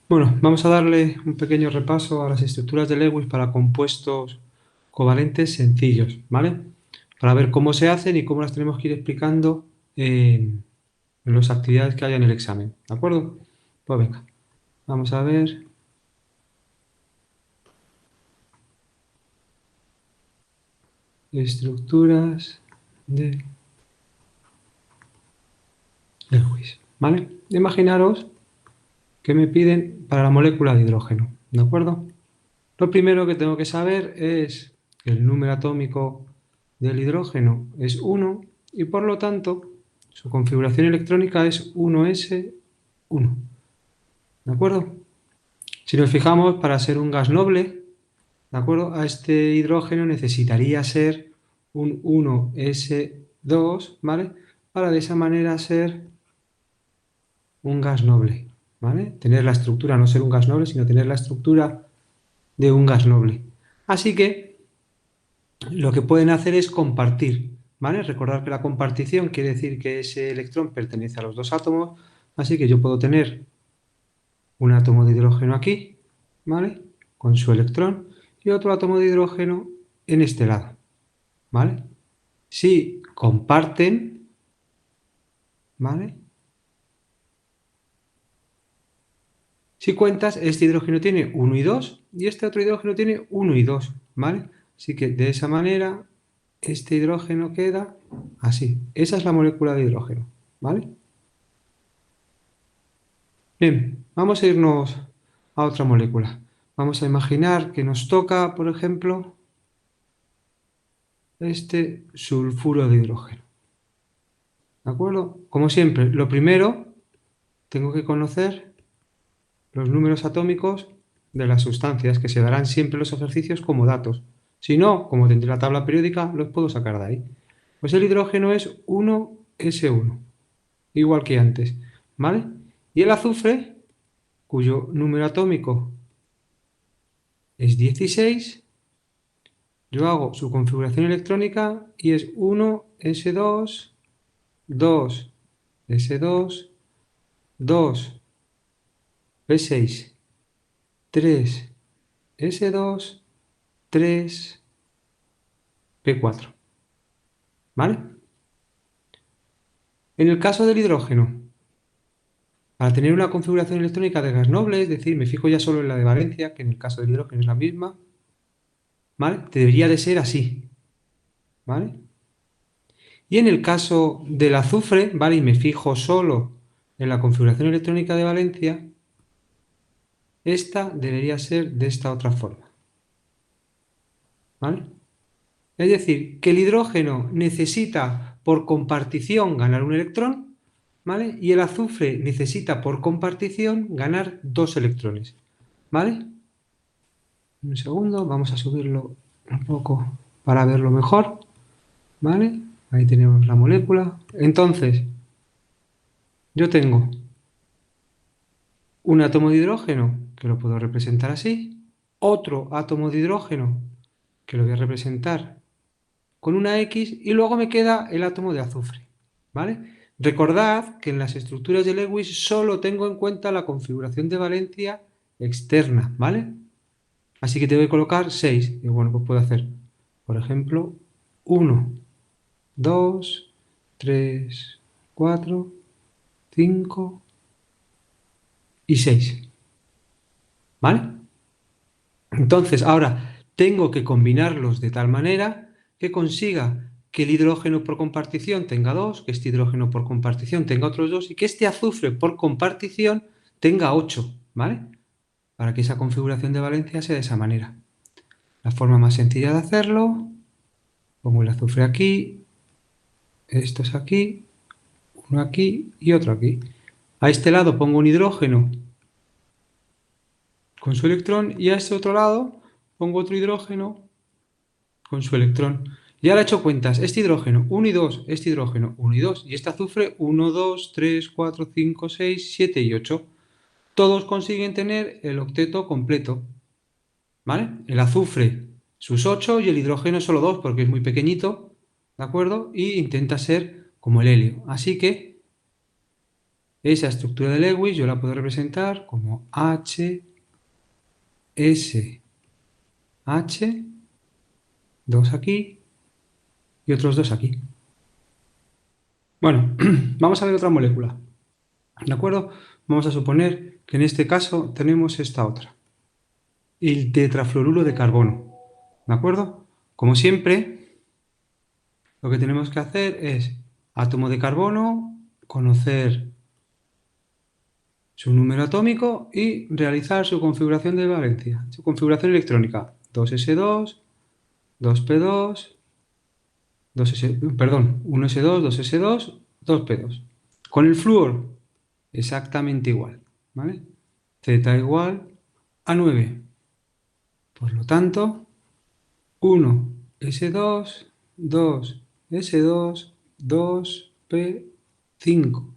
Bueno, vamos a darle un pequeño repaso a las estructuras de Lewis para compuestos covalentes sencillos, ¿vale? Para ver cómo se hacen y cómo las tenemos que ir explicando en las actividades que haya en el examen, ¿de acuerdo? Pues venga, vamos a ver. Estructuras de Lewis, ¿vale? Imaginaros que me piden para la molécula de hidrógeno, ¿de acuerdo? Lo primero que tengo que saber es que el número atómico del hidrógeno es 1 y por lo tanto su configuración electrónica es 1s1, ¿de acuerdo? Si nos fijamos, para ser un gas noble, ¿de acuerdo? A este hidrógeno necesitaría ser un 1s2, ¿vale? Para de esa manera ser un gas noble, ¿vale? Tener la estructura, no ser un gas noble, sino tener la estructura de un gas noble. Así que lo que pueden hacer es compartir, ¿vale? Recordar que la compartición quiere decir que ese electrón pertenece a los dos átomos, así que yo puedo tener un átomo de hidrógeno aquí, ¿vale? Con su electrón y otro átomo de hidrógeno en este lado, ¿vale? Si comparten, ¿vale? Si cuentas, este hidrógeno tiene 1 y 2 y este otro hidrógeno tiene 1 y 2, ¿vale? Así que de esa manera este hidrógeno queda así. Esa es la molécula de hidrógeno, ¿vale? Bien, vamos a irnos a otra molécula. Vamos a imaginar que nos toca, por ejemplo, este sulfuro de hidrógeno. ¿De acuerdo? Como siempre, lo primero, tengo que conocer los números atómicos de las sustancias, que se darán siempre en los ejercicios como datos. Si no, como tendré la tabla periódica, los puedo sacar de ahí. Pues el hidrógeno es 1s1, igual que antes, ¿vale? Y el azufre, cuyo número atómico es 16, yo hago su configuración electrónica y es 1s2, 2s2, 2p6, 3s2, 3p4, ¿vale? En el caso del hidrógeno, para tener una configuración electrónica de gas noble, es decir, me fijo ya solo en la de valencia, que en el caso del hidrógeno es la misma, ¿vale? Debería de ser así, ¿vale? Y en el caso del azufre, ¿vale? Y me fijo solo en la configuración electrónica de valencia, esta debería ser de esta otra forma, ¿vale? Es decir, que el hidrógeno necesita por compartición ganar un electrón, ¿vale? Y el azufre necesita por compartición ganar 2 electrones, ¿vale? Un segundo, vamos a subirlo un poco para verlo mejor, ¿vale? Ahí tenemos la molécula. Entonces, yo tengo un átomo de hidrógeno, que lo puedo representar así, otro átomo de hidrógeno, que lo voy a representar con una X, y luego me queda el átomo de azufre, ¿vale? Recordad que en las estructuras de Lewis solo tengo en cuenta la configuración de valencia externa, ¿vale? Así que tengo que colocar 6. Y bueno, pues puedo hacer, por ejemplo, 1, 2, 3, 4, 5 y 6, ¿vale? Entonces, ahora tengo que combinarlos de tal manera que consiga que el hidrógeno por compartición tenga 2, que este hidrógeno por compartición tenga otros 2 y que este azufre por compartición tenga 8, ¿vale? Para que esa configuración de valencia sea de esa manera. La forma más sencilla de hacerlo, pongo el azufre aquí, estos aquí, uno aquí y otro aquí. A este lado pongo un hidrógeno con su electrón y a este otro lado pongo otro hidrógeno con su electrón. Y ahora he hecho cuentas, este hidrógeno 1 y 2, este hidrógeno 1 y 2 y este azufre 1, 2, 3, 4, 5, 6, 7 y 8. Todos consiguen tener el octeto completo, ¿vale? El azufre sus 8 y el hidrógeno solo 2 porque es muy pequeñito, ¿de acuerdo? Y intenta ser como el helio. Así que Esa estructura de Lewis yo la puedo representar como H, S, H, 2 aquí y otros 2 aquí. Bueno, vamos a ver otra molécula. ¿De acuerdo? Vamos a suponer que en este caso tenemos esta otra. El tetrafluoruro de carbono. ¿De acuerdo? Como siempre, lo que tenemos que hacer es átomo de carbono, conocer su número atómico y realizar su configuración de valencia, su configuración electrónica. 2s2, 2p2, 1s2, 2s2, 2p2. Con el flúor, exactamente igual, ¿vale? Z igual a 9. Por lo tanto, 1s2, 2s2, 2p5.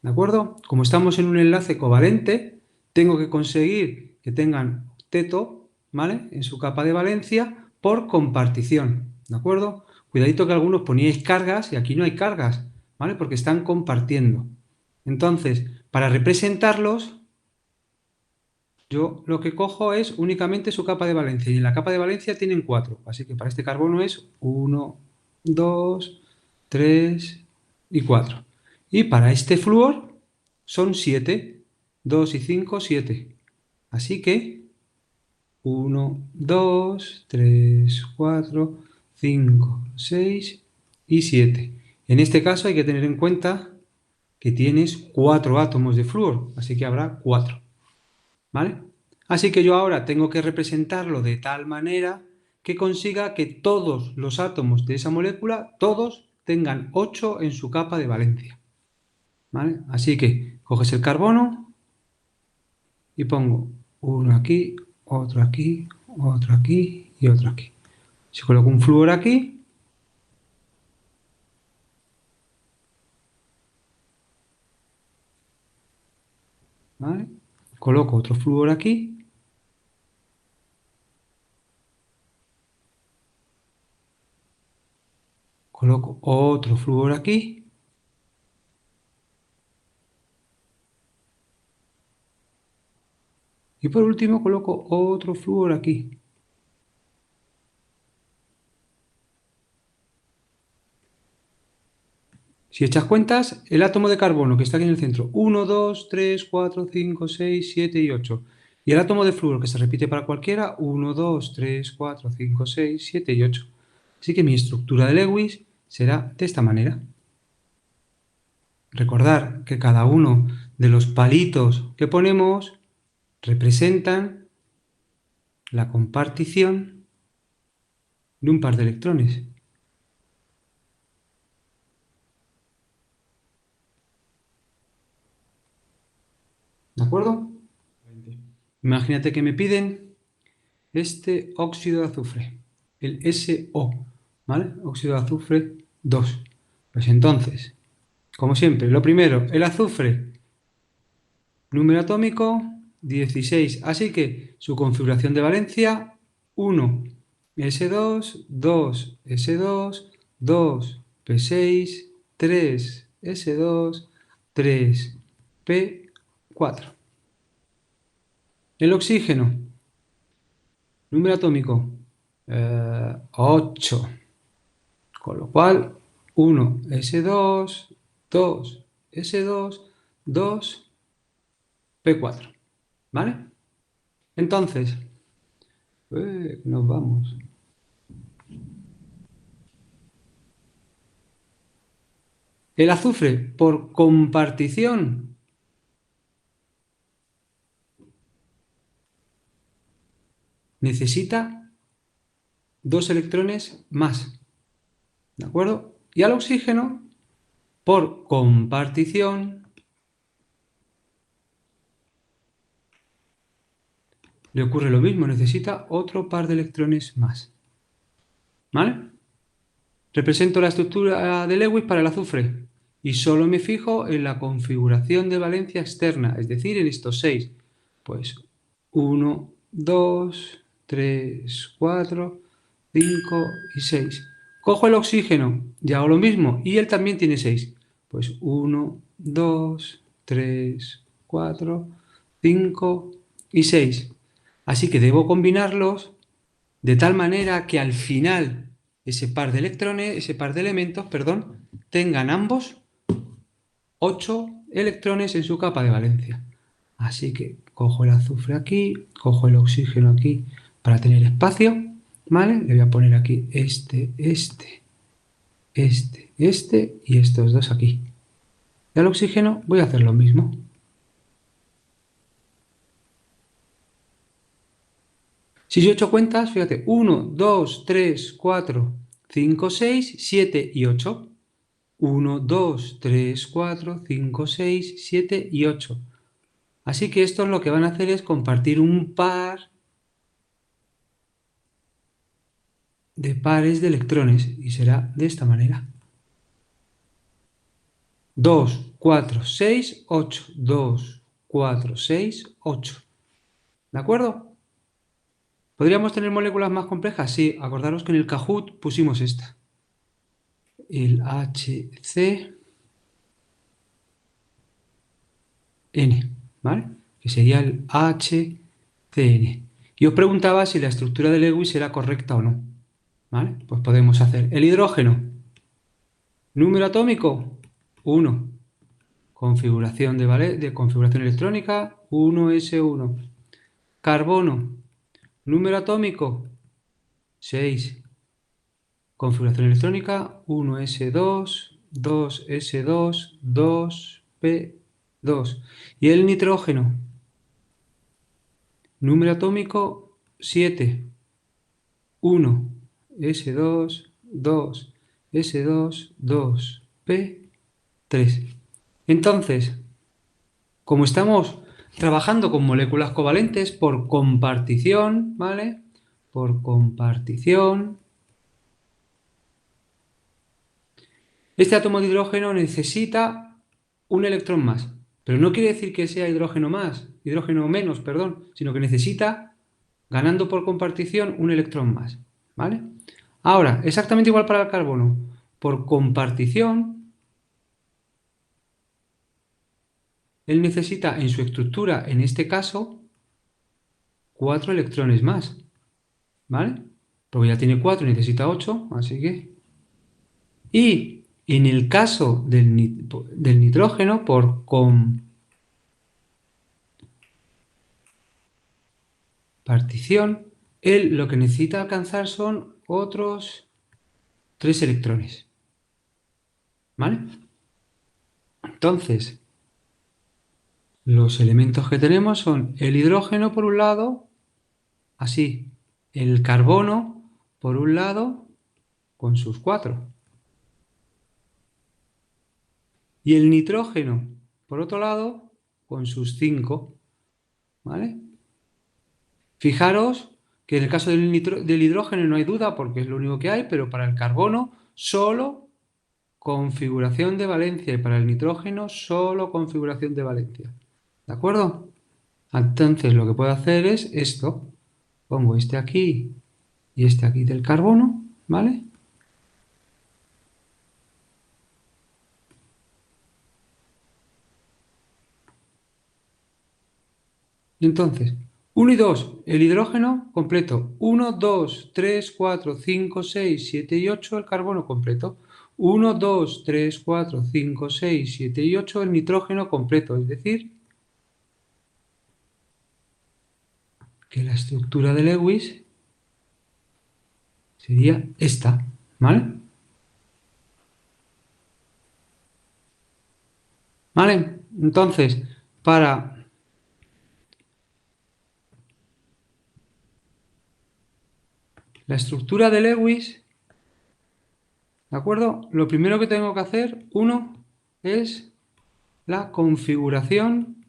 ¿De acuerdo? Como estamos en un enlace covalente, tengo que conseguir que tengan octeto, ¿vale? En su capa de valencia por compartición. ¿De acuerdo? Cuidadito que algunos poníais cargas y aquí no hay cargas, ¿vale? Porque están compartiendo. Entonces, para representarlos, yo lo que cojo es únicamente su capa de valencia. Y en la capa de valencia tienen 4. Así que para este carbono es 1, 2, 3 y 4. Y para este flúor son 7. 2 y 5, 7. Así que 1, 2, 3, 4, 5, 6 y 7. En este caso hay que tener en cuenta que tienes 4 átomos de flúor. Así que habrá 4. ¿Vale? Así que yo ahora tengo que representarlo de tal manera que consiga que todos los átomos de esa molécula, todos tengan 8 en su capa de valencia. ¿Vale? Así que coges el carbono y pongo uno aquí, otro aquí, otro aquí y otro aquí. Si coloco un flúor aquí, ¿vale? Coloco otro flúor aquí. Coloco otro flúor aquí. Y por último coloco otro flúor aquí. Si echas cuentas, el átomo de carbono que está aquí en el centro, 1, 2, 3, 4, 5, 6, 7 y 8. Y el átomo de flúor que se repite para cualquiera, 1, 2, 3, 4, 5, 6, 7 y 8. Así que mi estructura de Lewis será de esta manera. Recordar que cada uno de los palitos que ponemos representan la compartición de un par de electrones. ¿De acuerdo? Imagínate que me piden este óxido de azufre, el SO, ¿vale? Óxido de azufre 2. Pues entonces, como siempre, lo primero, el azufre, número atómico 16. Así que su configuración de valencia, 1, S2, 2, S2, 2, P6, 3, S2, 3, P4. El oxígeno, número atómico 8. Con lo cual, 1, S2, 2, S2, 2, P4. ¿Vale? Entonces, nos vamos. El azufre, por compartición, necesita 2 electrones más. ¿De acuerdo? Y al oxígeno, por compartición, le ocurre lo mismo, necesita otro par de electrones más. ¿Vale? Represento la estructura de Lewis para el azufre y solo me fijo en la configuración de valencia externa, es decir, en estos 6. Pues 1, 2, 3, 4, 5 y 6. Cojo el oxígeno y hago lo mismo y él también tiene 6. Pues 1, 2, 3, 4, 5 y 6. Así que debo combinarlos de tal manera que al final ese par de electrones, ese par de elementos, perdón, tengan ambos 8 electrones en su capa de valencia. Así que cojo el azufre aquí, cojo el oxígeno aquí para tener espacio, ¿vale? Le voy a poner aquí este y estos dos aquí. Y al oxígeno voy a hacer lo mismo. Si yo he hecho cuentas, fíjate, 1, 2, 3, 4, 5, 6, 7 y 8. 1, 2, 3, 4, 5, 6, 7 y 8. Así que estos lo que van a hacer es compartir un par de pares de electrones y será de esta manera. 2, 4, 6, 8. 2, 4, 6, 8. ¿De acuerdo? ¿Podríamos tener moléculas más complejas? Sí, acordaros que en el Kahoot pusimos esta. El HCN, ¿vale? Que sería el HCN. Y os preguntaba si la estructura de Lewis era correcta o no. ¿Vale? Pues podemos hacer el hidrógeno. Número atómico, 1. Configuración de configuración electrónica, 1s1. Carbono, número atómico, 6. Configuración electrónica, 1s2, 2s2, 2p2. Y el nitrógeno, número atómico, 7. 1, S2, 2, S2, 2, P3. Entonces, como estamos trabajando con moléculas covalentes por compartición, ¿vale? Por compartición, este átomo de hidrógeno necesita un electrón más. Pero no quiere decir que sea hidrógeno menos, perdón, sino que necesita, ganando por compartición, un electrón más, ¿vale? Ahora, exactamente igual para el carbono. Por compartición, él necesita en su estructura, en este caso, 4 electrones más, ¿vale? Porque ya tiene 4 y necesita 8, así que... Y en el caso del nitrógeno, por compartición, él lo que necesita alcanzar son otros 3 electrones, ¿vale? Entonces, los elementos que tenemos son el hidrógeno por un lado, así, el carbono por un lado, con sus 4. Y el nitrógeno, por otro lado, con sus 5. ¿Vale? Fijaros que en el caso del hidrógeno no hay duda porque es lo único que hay, pero para el carbono solo configuración de valencia y para el nitrógeno solo configuración de valencia. ¿De acuerdo? Entonces lo que puedo hacer es esto. Pongo este aquí y este aquí del carbono, ¿vale? Entonces, 1 y 2, el hidrógeno completo. 1, 2, 3, 4, 5, 6, 7 y 8, el carbono completo. 1, 2, 3, 4, 5, 6, 7 y 8, el nitrógeno completo. Es decir, que la estructura de Lewis sería esta, ¿vale? ¿Vale? Entonces, para la estructura de Lewis, ¿de acuerdo? Lo primero que tengo que hacer, uno, es la configuración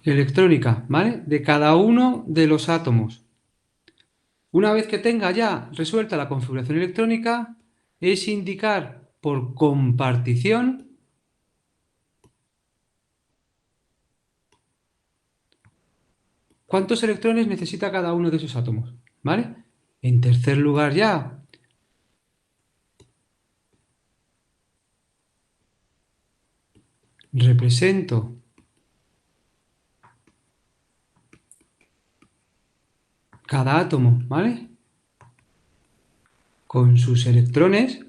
electrónica, ¿vale? De cada uno de los átomos. Una vez que tenga ya resuelta la configuración electrónica, es indicar por compartición cuántos electrones necesita cada uno de esos átomos, ¿vale? En tercer lugar ya, represento cada átomo, ¿vale? Con sus electrones.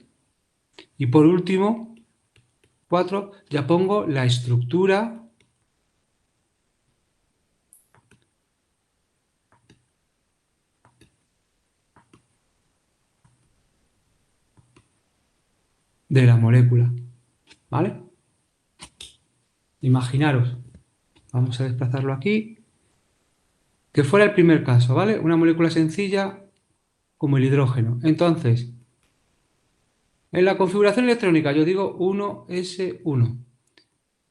Y por último, 4, ya pongo la estructura de la molécula, ¿vale? Imaginaros, vamos a desplazarlo aquí, que fuera el primer caso, ¿vale? Una molécula sencilla como el hidrógeno. Entonces, en la configuración electrónica yo digo 1s1.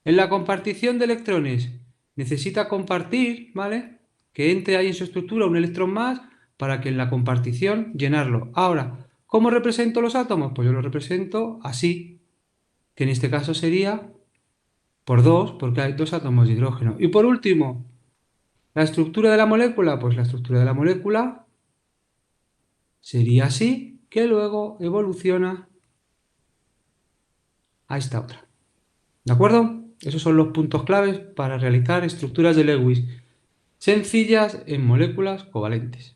En la compartición de electrones necesita compartir, ¿vale? Que entre ahí en su estructura un electrón más para que en la compartición llenarlo. Ahora, ¿cómo represento los átomos? Pues yo los represento así, que en este caso sería por 2, porque hay 2 átomos de hidrógeno. Y por último, la estructura de la molécula, pues la estructura de la molécula sería así, que luego evoluciona a esta otra. ¿De acuerdo? Esos son los puntos claves para realizar estructuras de Lewis sencillas en moléculas covalentes.